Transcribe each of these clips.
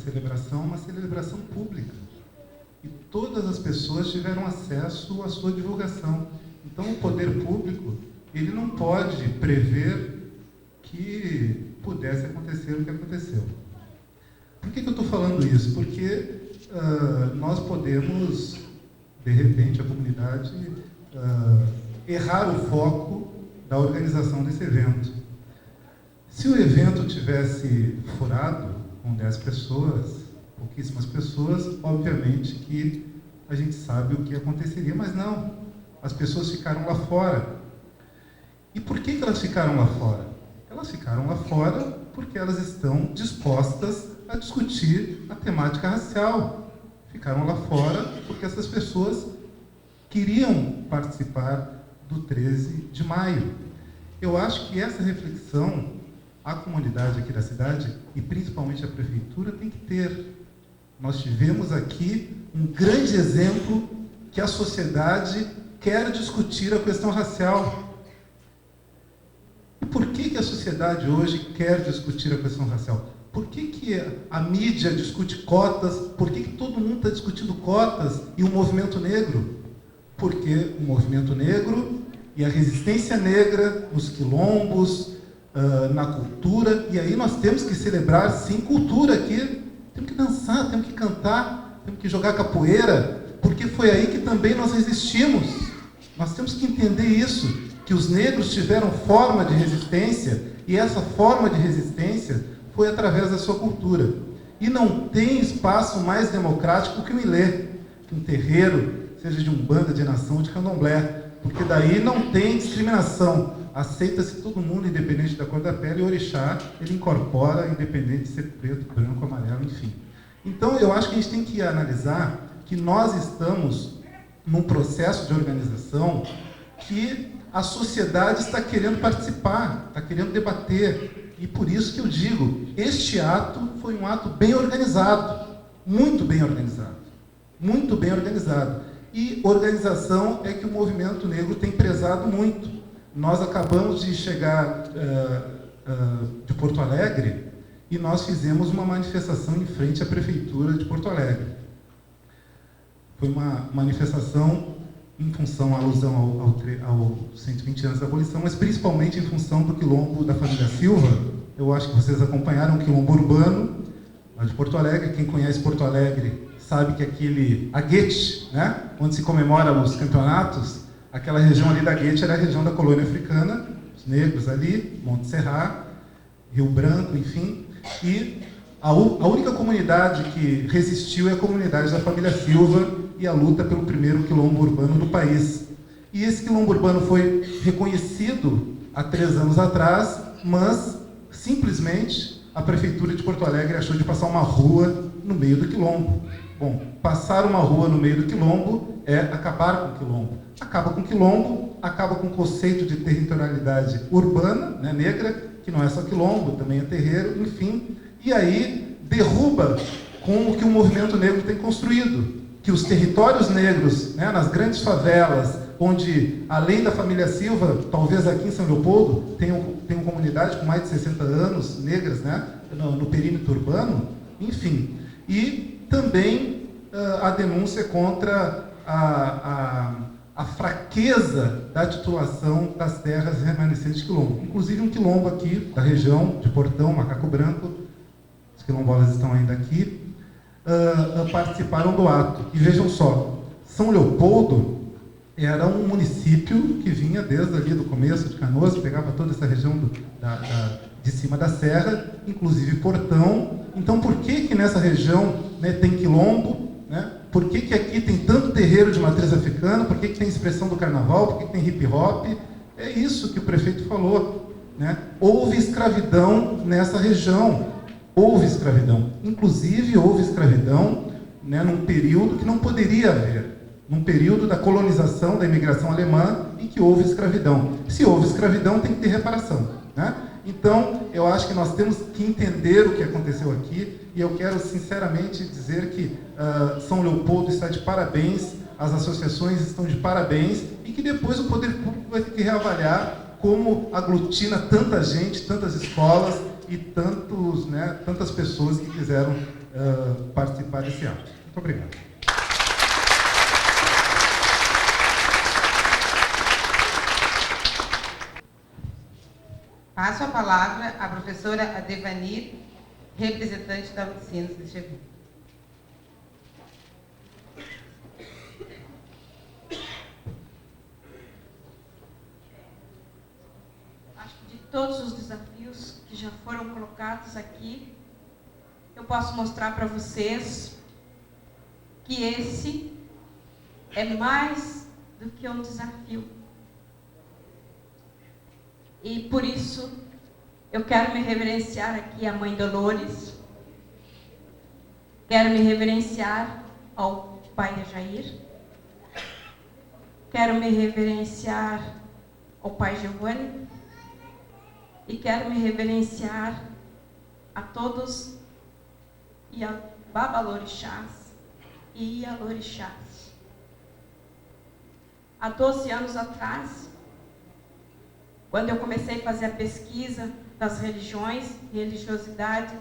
celebração uma celebração pública. E todas as pessoas tiveram acesso à sua divulgação. Então, o poder público, ele não pode prever que pudesse acontecer o que aconteceu. Por que eu estou falando isso? Porque nós podemos, de repente, a comunidade, errar o foco da organização desse evento. Se o evento tivesse furado com 10 pessoas, pouquíssimas pessoas, obviamente que a gente sabe o que aconteceria, mas não, as pessoas ficaram lá fora. E por que elas ficaram lá fora? Elas ficaram lá fora porque elas estão dispostas a discutir a temática racial. Ficaram lá fora porque essas pessoas queriam participar do 13 de maio. Eu acho que essa reflexão a comunidade aqui da cidade, e principalmente a prefeitura, tem que ter. Nós tivemos aqui um grande exemplo que a sociedade quer discutir a questão racial. E por que a sociedade hoje quer discutir a questão racial? Por que a mídia discute cotas? Por que todo mundo está discutindo cotas e o movimento negro? Porque o movimento negro e a resistência negra nos quilombos, na cultura, e aí nós temos que celebrar, sim, cultura aqui. Temos que dançar, temos que cantar, temos que jogar capoeira, porque foi aí que também nós resistimos. Nós temos que entender isso, que os negros tiveram forma de resistência, e essa forma de resistência foi através da sua cultura. E não tem espaço mais democrático que um ilê, que um terreiro, seja de umbanda, de nação, de candomblé, porque daí não tem discriminação. Aceita-se todo mundo, independente da cor da pele, e o orixá, ele incorpora, independente de ser preto, branco, amarelo, enfim. Então, eu acho que a gente tem que analisar que nós estamos num processo de organização que a sociedade está querendo participar, está querendo debater. E por isso que eu digo, este ato foi um ato bem organizado, muito bem organizado, muito bem organizado. E organização é que o movimento negro tem prezado muito. Nós acabamos de chegar de Porto Alegre e nós fizemos uma manifestação em frente à Prefeitura de Porto Alegre. Foi uma manifestação em função, alusão ao 120 anos da abolição, mas principalmente em função do quilombo da família Silva. Eu acho que vocês acompanharam o quilombo urbano lá de Porto Alegre. Quem conhece Porto Alegre sabe que aquele Aguete, né, onde se comemora os campeonatos, aquela região ali da Guete era a região da colônia africana, os negros ali, Monte Serrat, Rio Branco, enfim. E a única comunidade que resistiu é a comunidade da família Silva e a luta pelo primeiro quilombo urbano do país. E esse quilombo urbano foi reconhecido há 3 anos atrás, mas simplesmente a Prefeitura de Porto Alegre achou de passar uma rua no meio do quilombo. Bom, passar uma rua no meio do quilombo é acabar com o quilombo. Acaba com o quilombo, acaba com o conceito de territorialidade urbana, né, negra, que não é só quilombo, também é terreiro, enfim. E aí derruba com o que o movimento negro tem construído, que os territórios negros, né, nas grandes favelas, onde, além da família Silva, talvez aqui em São Leopoldo, tenham comunidade com mais de 60 anos, negras, né, no perímetro urbano, enfim. E também a denúncia contra a fraqueza da titulação das terras remanescentes de quilombo. Inclusive um quilombo aqui, da região de Portão, Macaco Branco, os quilombolas estão ainda aqui, participaram do ato. E vejam só, São Leopoldo era um município que vinha desde ali do começo de Canoas, pegava toda essa região de cima da serra, inclusive Portão. Então, por que nessa região, né, tem quilombo? Né? Por que aqui tem tanto terreiro de matriz africana? Por que tem expressão do carnaval? Por que tem hip hop? É isso que o prefeito falou. Né? Houve escravidão nessa região. Houve escravidão. Inclusive, houve escravidão, né, num período que não poderia haver. Num período da colonização, da imigração alemã, em que houve escravidão. Se houve escravidão, tem que ter reparação. Né? Então, eu acho que nós temos que entender o que aconteceu aqui, e eu quero sinceramente dizer que São Leopoldo está de parabéns, as associações estão de parabéns, e que depois o poder público vai ter que reavaliar como aglutina tanta gente, tantas escolas e tantas pessoas que quiseram participar desse ato. Muito obrigado. Passo a palavra à professora Adevanir, representante da Unicinos de Xavier. Acho que de todos os desafios que já foram colocados aqui, eu posso mostrar para vocês que esse é mais do que um desafio. E por isso eu quero me reverenciar aqui à Mãe Dolores, quero me reverenciar ao pai de Jair, quero me reverenciar ao pai Giovanni e quero me reverenciar a todos e a Babalorixás e Ialorixás. Há 12 anos atrás, quando eu comecei a fazer a pesquisa das religiões e religiosidade,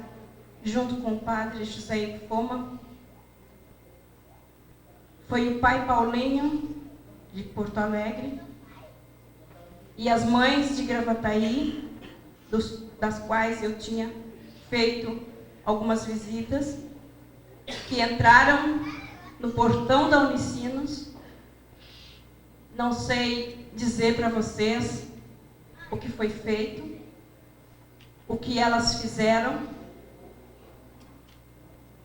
junto com o padre José Ifoma, foi o pai Paulinho, de Porto Alegre, e as mães de Gravataí, das quais eu tinha feito algumas visitas, que entraram no portão da Unicinos. Não sei dizer para vocês o que foi feito, o que elas fizeram.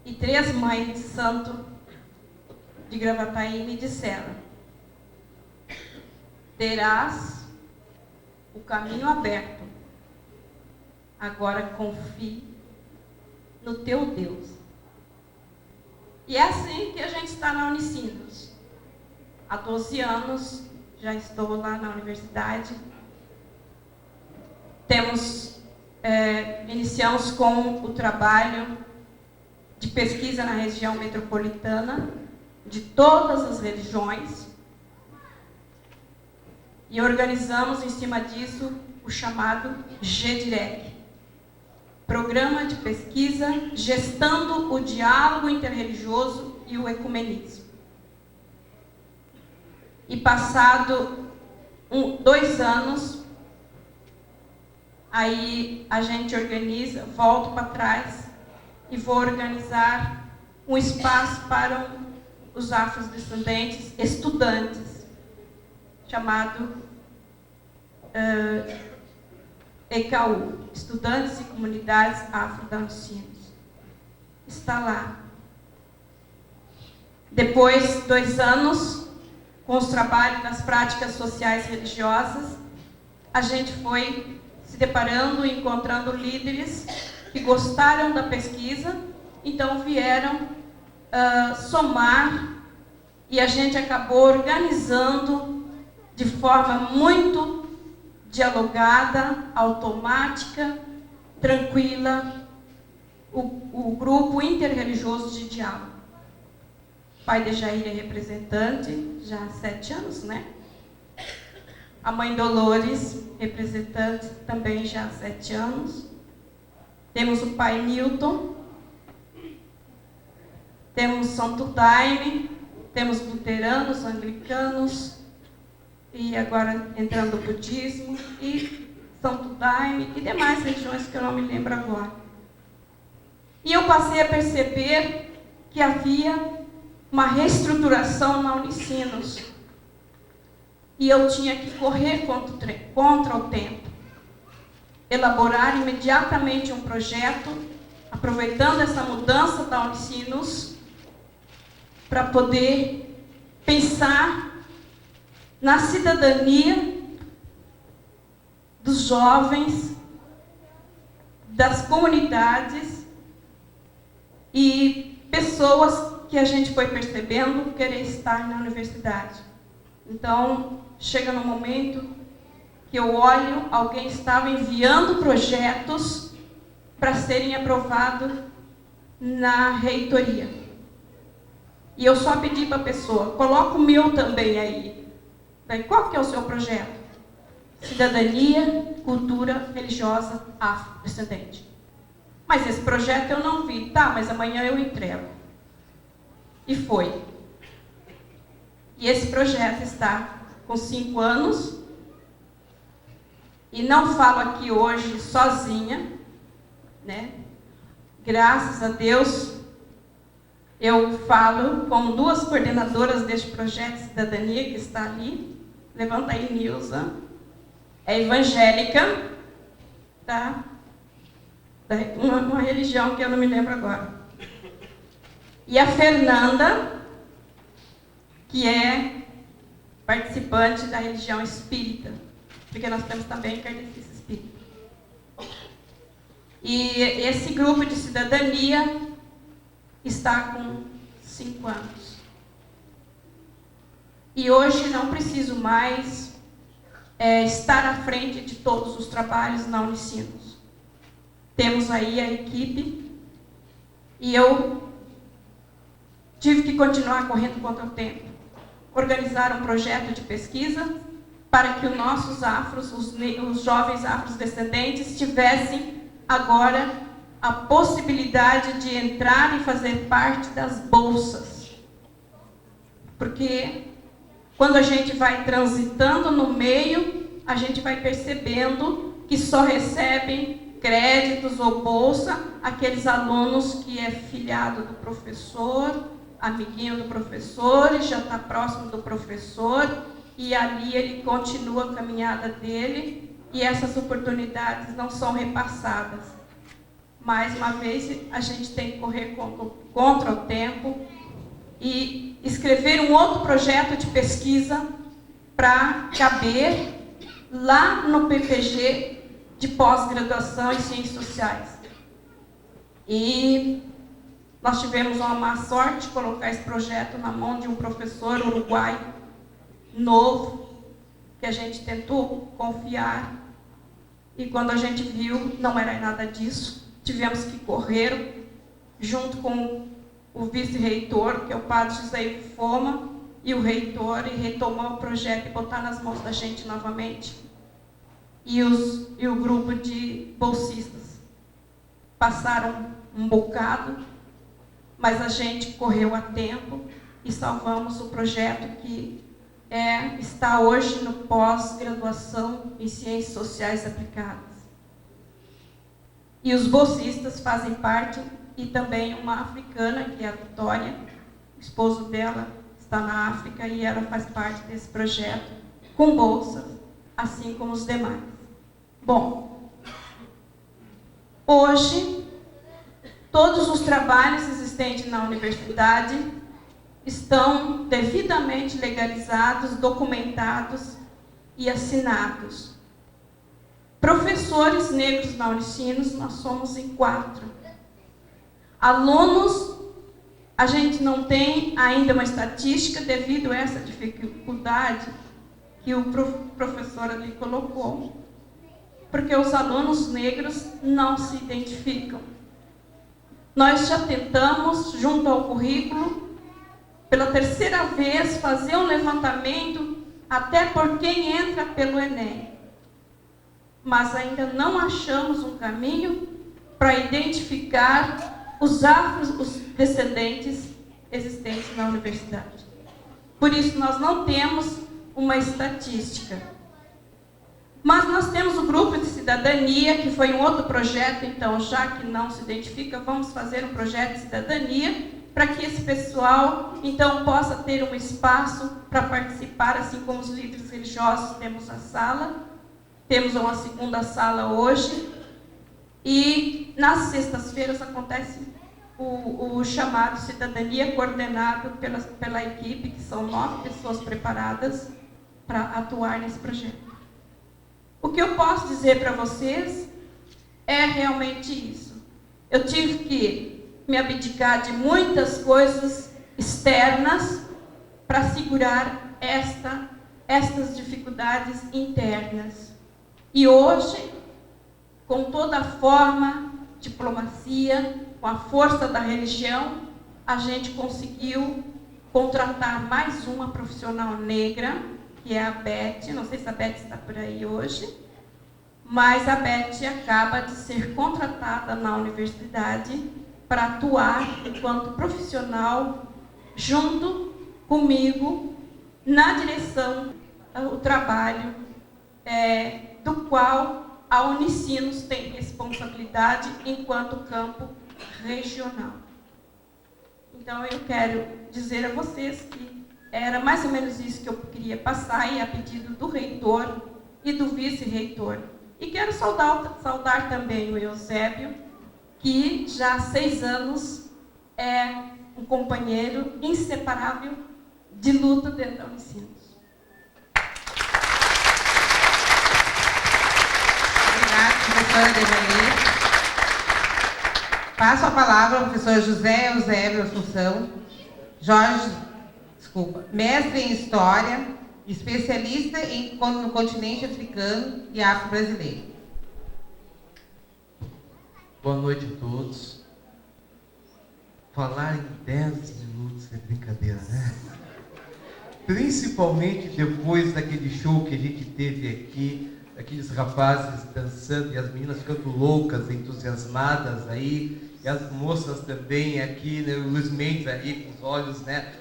E 3 mães de santo de Gravataí me disseram: terás o caminho aberto, agora confie no teu Deus. E é assim que a gente está na Unicinos. Há 12 anos já estou lá na universidade. Iniciamos com o trabalho de pesquisa na região metropolitana de todas as religiões e organizamos em cima disso o chamado GDIREC, Programa de Pesquisa Gestando o Diálogo Interreligioso e o Ecumenismo. E passado 2 anos, aí a gente organiza, volto para trás e vou organizar um espaço para os afrodescendentes estudantes, chamado ECAU, Estudantes e Comunidades Afro-Unicinos. Está lá. Depois, 2 anos, com os trabalhos nas práticas sociais religiosas, a gente foi se deparando e encontrando líderes que gostaram da pesquisa, então vieram somar, e a gente acabou organizando de forma muito dialogada, automática, tranquila, o grupo interreligioso de diálogo. O pai de Jair é representante já há 7 anos, né? A mãe Dolores, representante também já há 7 anos. Temos o pai Newton, temos Santo Daime, temos luteranos, anglicanos, e agora entrando o budismo, e Santo Daime, e demais religiões que eu não me lembro agora. E eu passei a perceber que havia uma reestruturação na Unicinos, e eu tinha que correr contra o tempo, elaborar imediatamente um projeto, aproveitando essa mudança da Unicinos, para poder pensar na cidadania dos jovens, das comunidades e pessoas que a gente foi percebendo querer estar na universidade. Então, chega no momento que eu olho, alguém estava enviando projetos para serem aprovados na reitoria. E eu só pedi para a pessoa, coloca o meu também aí. Daí, qual que é o seu projeto? Cidadania, cultura religiosa afrodescendente. Mas esse projeto eu não vi. Tá, mas amanhã eu entrego. E foi. E esse projeto está com 5 anos. E não falo aqui hoje sozinha, né? Graças a Deus, eu falo com 2 coordenadoras deste projeto de cidadania que está ali. Levanta aí, Nilza. É evangélica, tá? Uma religião que eu não me lembro agora. E a Fernanda, que é participante da religião espírita, porque nós temos também kardecista espírita. E esse grupo de cidadania está com 5 anos. E hoje não preciso mais estar à frente de todos os trabalhos na Unicinos. Temos aí a equipe e eu tive que continuar correndo contra o tempo. Organizar um projeto de pesquisa para que os nossos afros, os jovens afrodescendentes, tivessem agora a possibilidade de entrar e fazer parte das bolsas. Porque quando a gente vai transitando no meio, a gente vai percebendo que só recebem créditos ou bolsa aqueles alunos que é filiado do professor, amiguinho do professor, e já está próximo do professor, e ali ele continua a caminhada dele, e essas oportunidades não são repassadas. Mais uma vez, a gente tem que correr contra o tempo e escrever um outro projeto de pesquisa para caber lá no PPG de pós-graduação em Ciências Sociais. E nós tivemos uma má sorte de colocar esse projeto na mão de um professor uruguaio novo, que a gente tentou confiar, e quando a gente viu, não era nada disso. Tivemos que correr, junto com o vice-reitor, que é o padre José Foma, e o reitor, e retomar o projeto e botar nas mãos da gente novamente. E o grupo de bolsistas passaram um bocado, mas a gente correu a tempo e salvamos o projeto que está hoje no pós-graduação em Ciências Sociais Aplicadas. E os bolsistas fazem parte, e também uma africana, que é a Vitória, o esposo dela está na África, e ela faz parte desse projeto, com bolsa, assim como os demais. Bom, hoje, todos os trabalhos existentes na universidade estão devidamente legalizados, documentados e assinados. Professores negros na Unicinos, nós somos em 4. Alunos, a gente não tem ainda uma estatística devido a essa dificuldade que o professor ali colocou, porque os alunos negros não se identificam. Nós já tentamos, junto ao currículo, pela 3ª vez, fazer um levantamento até por quem entra pelo Enem. Mas ainda não achamos um caminho para identificar os descendentes existentes na universidade. Por isso, nós não temos uma estatística. Mas nós temos o grupo de cidadania, que foi um outro projeto, então, já que não se identifica, vamos fazer um projeto de cidadania para que esse pessoal, então, possa ter um espaço para participar, assim como os líderes religiosos. Temos a sala, temos uma 2ª sala hoje, e nas sextas-feiras acontece o chamado Cidadania, coordenado pela equipe, que são 9 pessoas preparadas para atuar nesse projeto. O que eu posso dizer para vocês é realmente isso. Eu tive que me abdicar de muitas coisas externas para segurar estas dificuldades internas. E hoje, com toda a forma, diplomacia, com a força da religião, a gente conseguiu contratar mais uma profissional negra, que é a Beth. Não sei se a Beth está por aí hoje, mas a Beth acaba de ser contratada na universidade para atuar enquanto profissional junto comigo na direção do trabalho do qual a Unicinos tem responsabilidade enquanto campo regional. Então, eu quero dizer a vocês que era mais ou menos isso que eu queria passar, e a pedido do reitor e do vice-reitor. E quero saudar também o Eusébio, que já há 6 anos é um companheiro inseparável de luta dentro da Unicinos. Obrigada, professora Devani. Passo a palavra ao professor José Eusébio Assunção, mestre em História, especialista no continente africano e afro-brasileiro. Boa noite a todos. Falar em 10 minutos é brincadeira, né? Principalmente depois daquele show que a gente teve aqui, aqueles rapazes dançando e as meninas ficando loucas, entusiasmadas aí, e as moças também aqui, né? O Luiz Mendes aí com os olhos, né?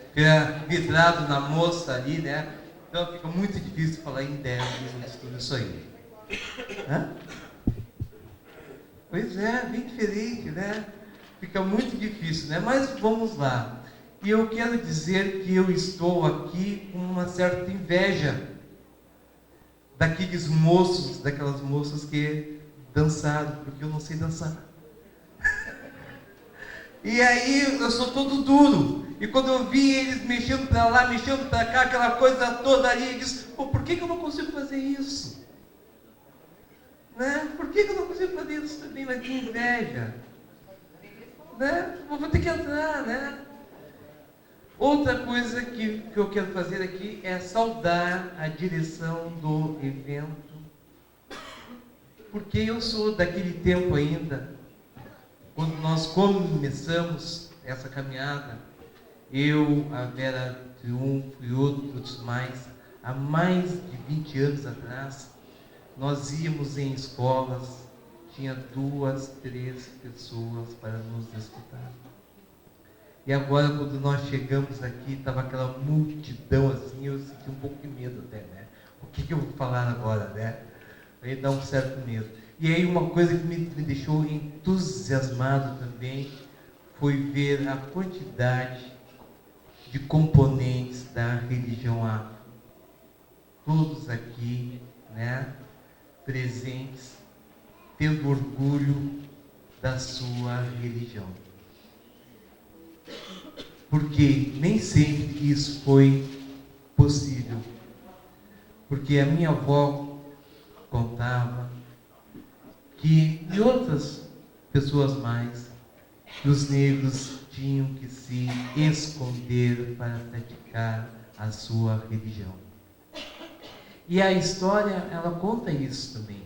Vidrado na moça ali, né? Então fica muito difícil falar em 10 minutos tudo isso aí. Hã? Pois é, bem diferente, né? Fica muito difícil, né? Mas vamos lá. E eu quero dizer que eu estou aqui com uma certa inveja daqueles moços, daquelas moças que dançaram, porque eu não sei dançar. E aí eu sou todo duro. E quando eu vi eles mexendo para lá, mexendo para cá, aquela coisa toda ali, eu disse, pô, por que eu não consigo fazer isso? Né? Por que eu não consigo fazer isso também? Mas que inveja. Né? Vou ter que entrar, né? Outra coisa que eu quero fazer aqui é saudar a direção do evento, porque eu sou daquele tempo ainda, quando nós começamos essa caminhada, eu, a Vera Triunfo e outros mais, há mais de 20 anos atrás, nós íamos em escolas, tinha 2, 3 pessoas para nos escutar. E agora, quando nós chegamos aqui, estava aquela multidão assim, eu senti um pouco de medo até, né? O que eu vou falar agora, né? Aí dá um certo medo. E aí uma coisa que me deixou entusiasmado também foi ver a quantidade de componentes da religião afro. Todos aqui, né? Presentes, tendo orgulho da sua religião. Porque nem sempre isso foi possível. Porque a minha avó contava que, e outras pessoas mais, que os negros tinham que se esconder para praticar a sua religião. E a história, ela conta isso também.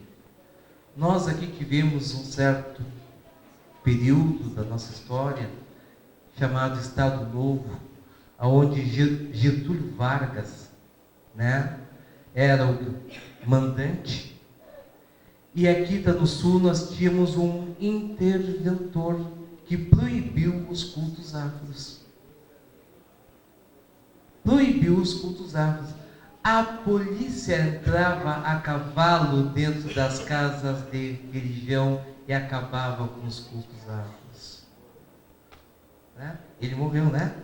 Nós aqui tivemos um certo período da nossa história, chamado Estado Novo, onde Getúlio Vargas, né, era o mandante, e aqui no Sul nós tínhamos um interventor que proibiu os cultos afros. Proibiu os cultos afros. A polícia entrava a cavalo dentro das casas de religião e acabava com os cultos afros. Né? Ele morreu, né?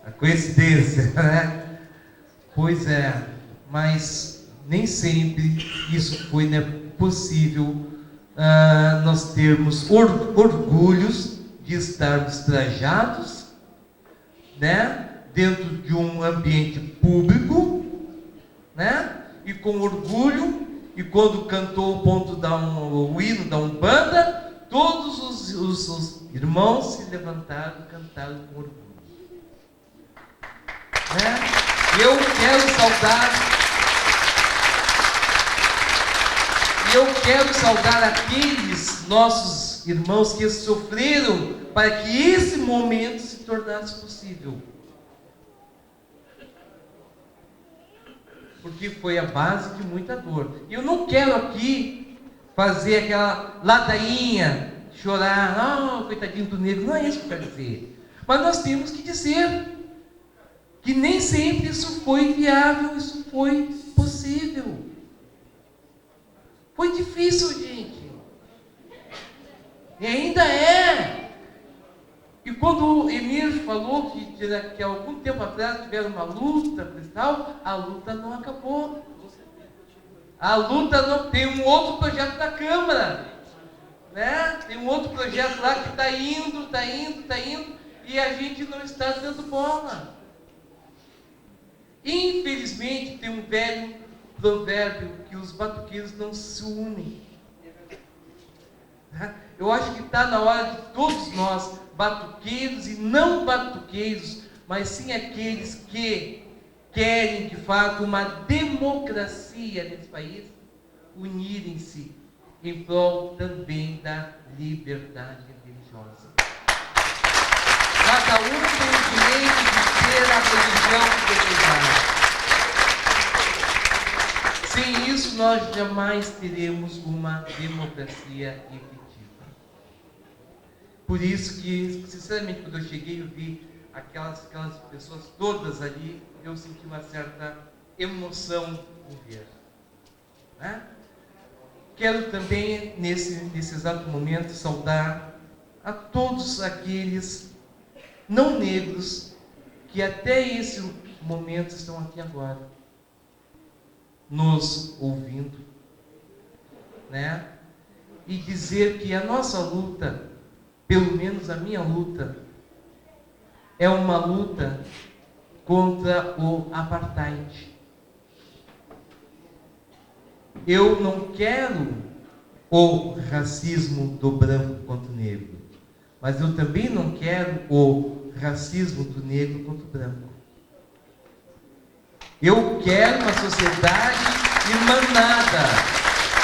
A coincidência, né? Pois é, mas nem sempre isso foi, né, possível nós termos orgulhos de estarmos trajados, né? Dentro de um ambiente público, né? E com orgulho, e quando cantou o hino da Umbanda, todos os irmãos se levantaram e cantaram com orgulho. Né? Eu quero saudar aqueles nossos irmãos que sofreram para que esse momento se tornasse possível. porque foi a base de muita dor. E eu não quero aqui fazer aquela ladainha, chorar, coitadinho do negro, não é isso que eu quero dizer. Mas nós temos que dizer que nem sempre isso foi viável, isso foi possível. Foi difícil, gente. E ainda é. E quando o Emir falou que algum tempo atrás tiveram uma luta cristal, a luta não acabou. A luta não... Tem um outro projeto da Câmara. Né? Tem um outro projeto lá que está indo, e a gente não está dando bola. Infelizmente, tem um velho provérbio que os batuqueiros não se unem. Eu acho que está na hora de todos nós, batuqueiros e não batuqueiros, mas sim aqueles que querem, de fato, uma democracia nesse país, unirem-se em prol também da liberdade religiosa. Cada um tem o direito de ter a religião que desejar. Sem isso, nós jamais teremos uma democracia efetiva. Por isso que, sinceramente, quando eu cheguei, eu vi aquelas pessoas todas ali, eu senti uma certa emoção em ver. Né? Quero também, nesse exato momento, saudar a todos aqueles não negros que até esse momento estão aqui agora, nos ouvindo, né? E dizer que a nossa luta, pelo menos a minha luta, é uma luta contra o apartheid. Eu não quero o racismo do branco contra o negro, mas eu também não quero o racismo do negro contra o branco. Eu quero uma sociedade irmanada,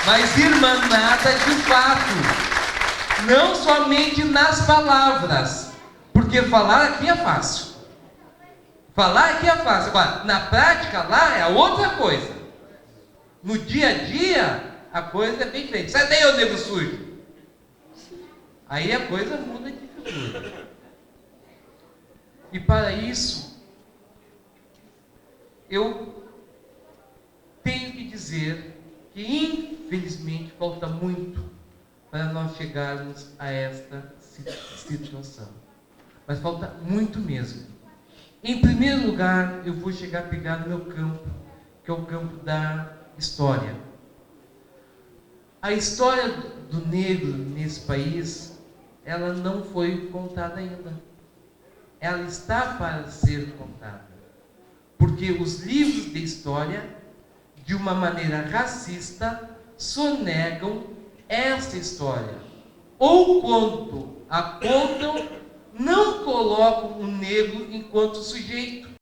mas irmanada de fato, não somente nas palavras, porque falar aqui é fácil. Falar aqui é fácil, agora, na prática lá é outra coisa. No dia a dia, a coisa é bem diferente. Sai daí, ô negro sujo! Aí a coisa muda de figura. E para isso, eu tenho que dizer que, infelizmente, falta muito para nós chegarmos a esta situação. Mas falta muito mesmo. Em primeiro lugar, eu vou chegar a pegar no meu campo, que é o campo da história. A história do negro nesse país, ela não foi contada ainda. Ela está para ser contada. Porque os livros de história, de uma maneira racista, sonegam essa história. Ou quando a contam, não colocam o negro enquanto sujeito.